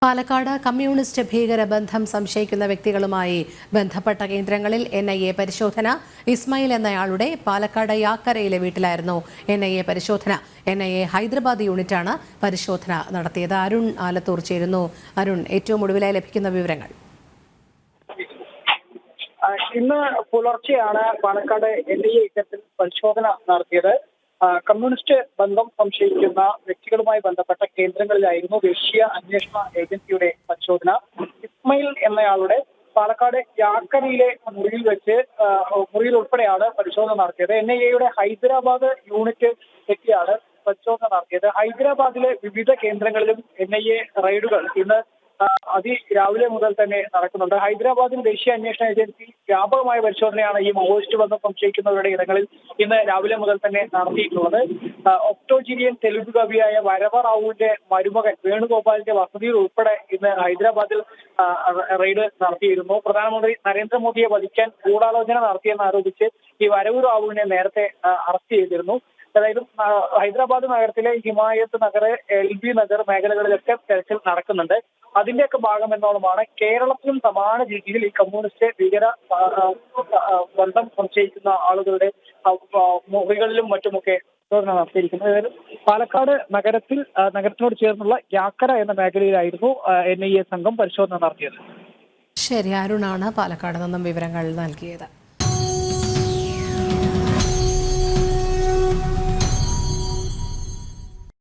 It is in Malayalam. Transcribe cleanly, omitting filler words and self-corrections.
പാലക്കാട് കമ്മ്യൂണിസ്റ്റ് ഭീകരബന്ധം സംശയിക്കുന്ന വ്യക്തികളുമായി ബന്ധപ്പെട്ട കേന്ദ്രങ്ങളിൽ NIA പരിശോധന. ഇസ്മായിൽ എന്നയാളുടെ പാലക്കാട് യാക്കരയിലെ വീട്ടിലായിരുന്നു NIA പരിശോധന. NIA ഹൈദരാബാദ് യൂണിറ്റാണ് പരിശോധന നടത്തിയത്. അരുൺ ആലത്തൂർ ചേരുന്നു. അരുൺ, ഏറ്റവും ഒടുവിലായി ലഭിക്കുന്ന വിവരങ്ങൾ. ഇന്ന് പുലർച്ചെയാണ് പാലക്കാട് NIA ഇത്തരത്തിൽ പരിശോധന നടത്തിയത്. കമ്മ്യൂണിസ്റ്റ് ബന്ധം സംശയിക്കുന്ന വ്യക്തികളുമായി ബന്ധപ്പെട്ട കേന്ദ്രങ്ങളിലായിരുന്നു ദേശീയ അന്വേഷണ ഏജൻസിയുടെ പരിശോധന. ഇസ്മായിൽ എന്നയാളുടെ പാലക്കാട് യാക്കരയിലെ മുറിയിൽ ഉൾപ്പെടെയാണ് പരിശോധന നടത്തിയത്. NIAയുടെ ഹൈദരാബാദ് യൂണിറ്റ് എത്തിയാണ് പരിശോധന നടത്തിയത്. ഹൈദരാബാദിലെ വിവിധ കേന്ദ്രങ്ങളിലും NIA റെയ്ഡുകൾ ഇന്ന് രാവിലെ മുതൽ തന്നെ നടക്കുന്നുണ്ട്. ഹൈദരാബാദിൽ ദേശീയ അന്വേഷണ ഏജൻസി വ്യാപകമായ പരിശോധനയാണ് ഈ മാവോയിസ്റ്റ് ബന്ധം സംശയിക്കുന്നവരുടെ ഇടങ്ങളിൽ ഇന്ന് രാവിലെ മുതൽ തന്നെ നടത്തിയിട്ടുള്ളത്. ഒക്ടോജീനിയൻ തെലുങ്ക് കവിയായ വരവ റാവുവിന്റെ മരുമകൻ വേണുഗോപാലിന്റെ വസതിയിൽ ഉൾപ്പെടെ ഇന്ന് ഹൈദരാബാദിൽ റെയ്ഡ് നടത്തിയിരുന്നു. പ്രധാനമന്ത്രി നരേന്ദ്രമോദിയെ വധിക്കാൻ ഗൂഢാലോചന നടത്തിയെന്ന് ആരോപിച്ച് ഈ വരവു റാവുവിനെ നേരത്തെ അറസ്റ്റ് ചെയ്തിരുന്നു. അതായത് ഹൈദരാബാദ് നഗരത്തിലെ ഹിമായത്ത് നഗർ, LB നഗർ മേഖലകളിലൊക്കെ തെരച്ചിൽ നടക്കുന്നുണ്ട്. അതിന്റെയൊക്കെ ഭാഗം എന്നോണമാണ് കേരളത്തിലും സമാന രീതിയിൽ ഈ കമ്മ്യൂണിസ്റ്റ് ഭീകര ബന്ധം സംശയിക്കുന്ന ആളുകളുടെ മുറികളിലും മറ്റുമൊക്കെ നടത്തിയിരിക്കുന്നത്. അതായത് പാലക്കാട് നഗരത്തിനോട് ചേർന്നുള്ള യാക്കര എന്ന മേഖലയിലായിരുന്നു NIA സംഘം പരിശോധന നടത്തിയത്. ശരി, അരുണാണ് പാലക്കാട് നിന്നും വിവരങ്ങൾ നൽകിയത്.